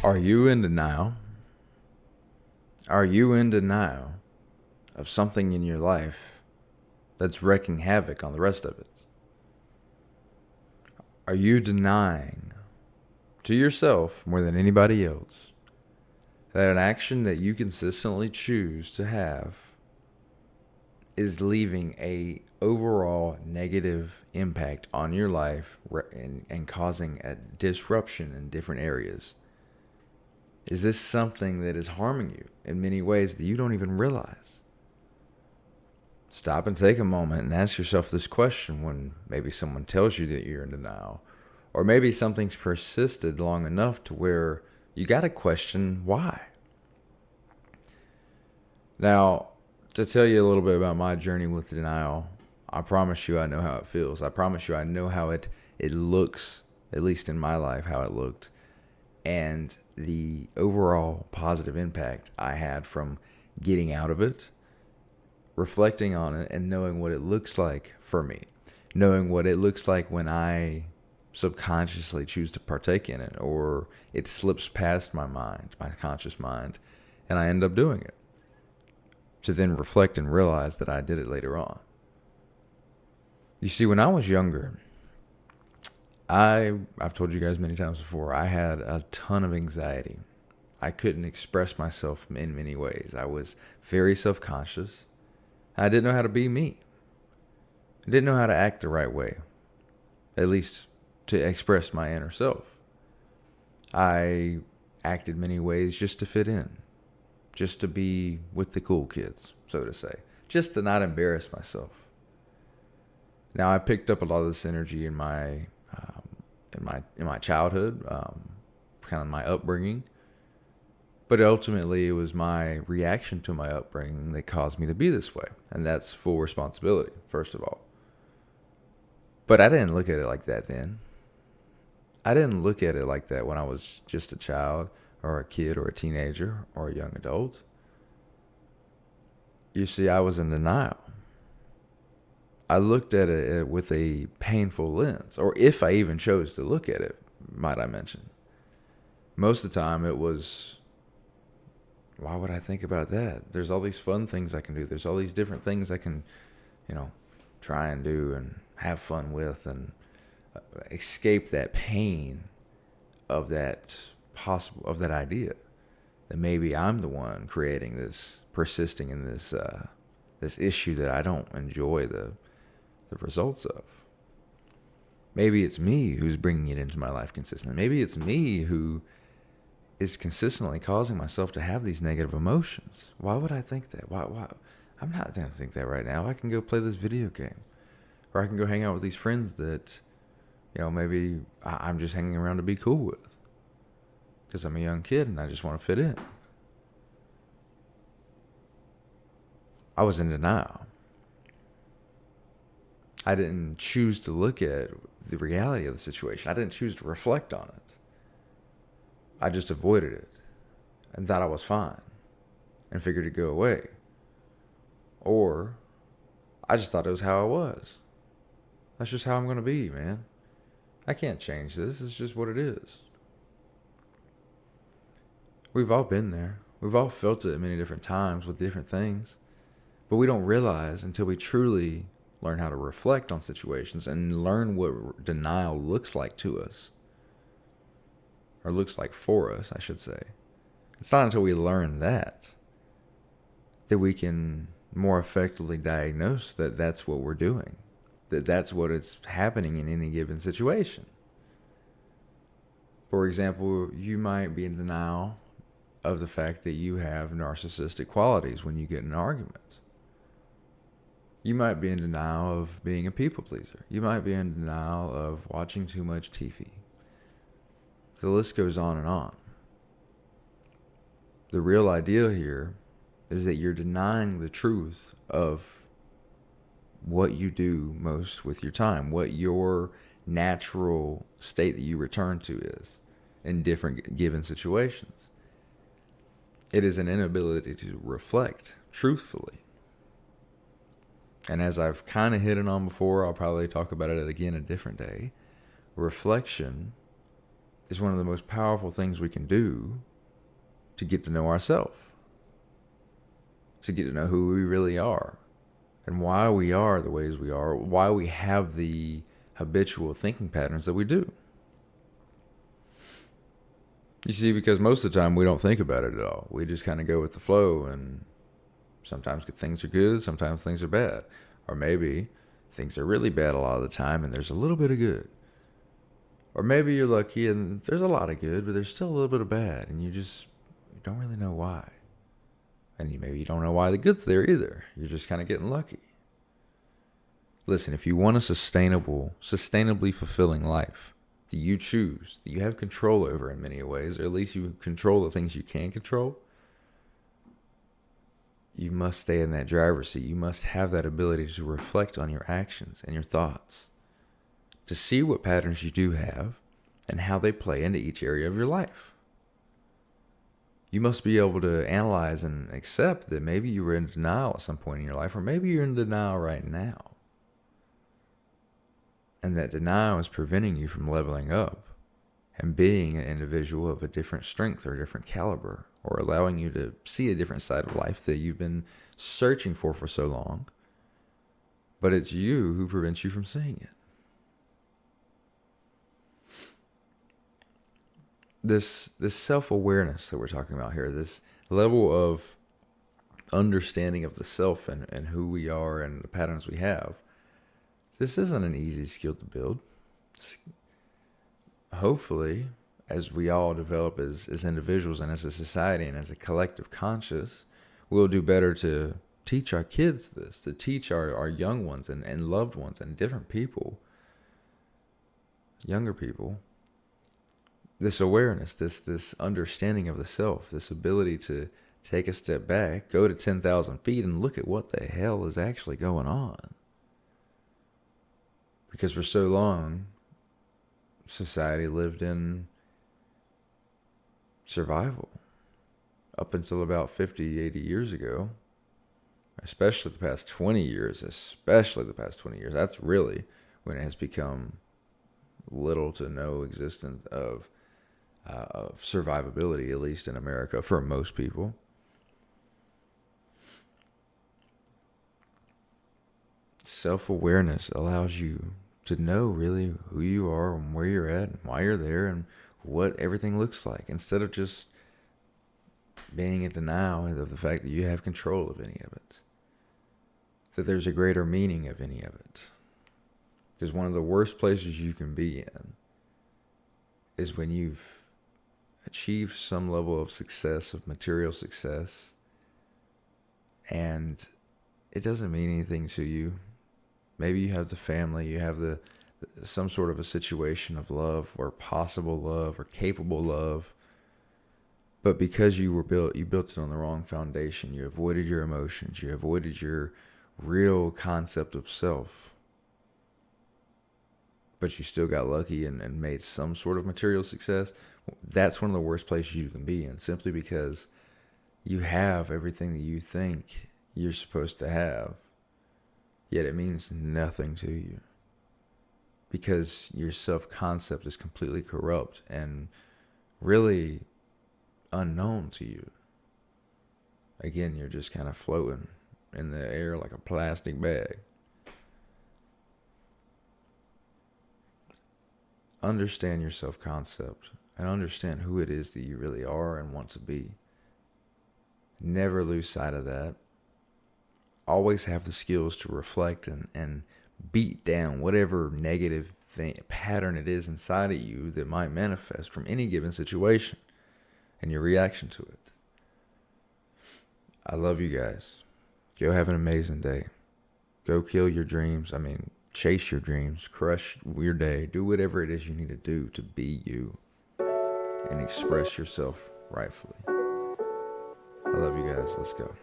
Are you in denial? Are you in denial of something in your life that's wreaking havoc on the rest of it? Are you denying to yourself more than anybody else that an action that you consistently choose to have is leaving a overall negative impact on your life and causing a disruption in different areas? Is this something that is harming you in many ways that you don't even realize? Stop and take a moment and ask yourself this question when maybe someone tells you that you're in denial, or maybe something's persisted long enough to where you got to question why. Now, to tell you a little bit about my journey with denial, I promise you I know how it feels. I promise you I know how it looks, at least in my life, how it looked, and the overall positive impact I had from getting out of it, reflecting on it, and knowing what it looks like for me, knowing what it looks like when I subconsciously choose to partake in it, or it slips past my mind, my conscious mind, and I end up doing it, to then reflect and realize that I did it later on. You see, when I was younger, I've told you guys many times before, I had a ton of anxiety. I couldn't express myself in many ways. I was very self-conscious. I didn't know how to be me. I didn't know how to act the right way, at least to express my inner self. I acted many ways just to fit in, just to be with the cool kids, so to say, just to not embarrass myself. Now, I picked up a lot of this energy in my childhood, kind of my upbringing, but ultimately it was my reaction to my upbringing that caused me to be this way, and that's full responsibility, first of all. But I didn't look at it like that then. I didn't look at it like that when I was just a child or a kid or a teenager or a young adult. You see, I was in denial. I looked at it with a painful lens, or if I even chose to look at it, might I mention. Most of the time it was, why would I think about that? There's all these fun things I can do. There's all these different things I can, try and do and have fun with and escape that pain of that idea that maybe I'm the one creating this, persisting in this issue that I don't enjoy the results of. Maybe it's me who's bringing it into my life consistently. Maybe it's me who is consistently causing myself to have these negative emotions. Why would I think that? Why? I'm not going to think that right now. I can go play this video game, or I can go hang out with these friends that, maybe I'm just hanging around to be cool with, because I'm a young kid and I just want to fit in. I was in denial. I didn't choose to look at the reality of the situation. I didn't choose to reflect on it. I just avoided it and thought I was fine and figured it'd go away. Or I just thought it was how I was. That's just how I'm going to be, man. I can't change this. It's just what it is. We've all been there. We've all felt it at many different times with different things. But we don't realize until we truly learn how to reflect on situations and learn what denial looks like to us. Or looks like for us, I should say. It's not until we learn that we can more effectively diagnose that that's what we're doing. That's what is happening in any given situation. For example, you might be in denial of the fact that you have narcissistic qualities when you get in an argument. You might be in denial of being a people pleaser. You might be in denial of watching too much TV. The list goes on and on. The real idea here is that you're denying the truth of what you do most with your time, what your natural state that you return to is in different given situations. It is an inability to reflect truthfully. And as I've kind of hit it on before, I'll probably talk about it again a different day. Reflection is one of the most powerful things we can do to get to know ourselves, to get to know who we really are and why we are the ways we are, why we have the habitual thinking patterns that we do. You see, because most of the time we don't think about it at all. We just kind of go with the flow, and sometimes things are good, sometimes things are bad. Or maybe things are really bad a lot of the time and there's a little bit of good. Or maybe you're lucky and there's a lot of good, but there's still a little bit of bad, and you don't really know why. And maybe you don't know why the good's there either. You're just kind of getting lucky. Listen, if you want a sustainably fulfilling life that you choose, that you have control over in many ways, or at least you control the things you can control, you must stay in that driver's seat. You must have that ability to reflect on your actions and your thoughts, to see what patterns you do have and how they play into each area of your life. You must be able to analyze and accept that maybe you were in denial at some point in your life, or maybe you're in denial right now. And that denial is preventing you from leveling up and being an individual of a different strength or a different caliber, or allowing you to see a different side of life that you've been searching for so long. But it's you who prevents you from seeing it. This self-awareness that we're talking about here, this level of understanding of the self and who we are and the patterns we have, this isn't an easy skill to build. Hopefully, as we all develop as individuals and as a society and as a collective conscious, we'll do better to teach our kids this, to teach our young ones and loved ones and different people, younger people, this awareness, this understanding of the self, this ability to take a step back, go to 10,000 feet and look at what the hell is actually going on. Because for so long, society lived in survival up until about 50, 80 years ago, especially the past 20 years, That's really when it has become little to no existence of survivability, at least in America, for most people. Self-awareness allows you to know really who you are and where you're at and why you're there and what everything looks like, instead of just being in denial of the fact that you have control of any of it, that there's a greater meaning of any of it. Because one of the worst places you can be in is when you've achieved some level of success, of material success, and it doesn't mean anything to you. Maybe you have the family, you have some sort of a situation of love or possible love or capable love, but because you built it on the wrong foundation. You avoided your emotions, you avoided your real concept of self, but you still got lucky and made some sort of material success. That's one of the worst places you can be in, simply because you have everything that you think you're supposed to have, yet it means nothing to you because your self-concept is completely corrupt and really unknown to you. Again, you're just kind of floating in the air like a plastic bag. Understand your self-concept and understand who it is that you really are and want to be. Never lose sight of that. Always have the skills to reflect and beat down whatever negative pattern it is inside of you that might manifest from any given situation and your reaction to it. I love you guys. Go have an amazing day. Go kill your dreams. Chase your dreams. Crush your day. Do whatever it is you need to do to be you and express yourself rightfully. I love you guys. Let's go.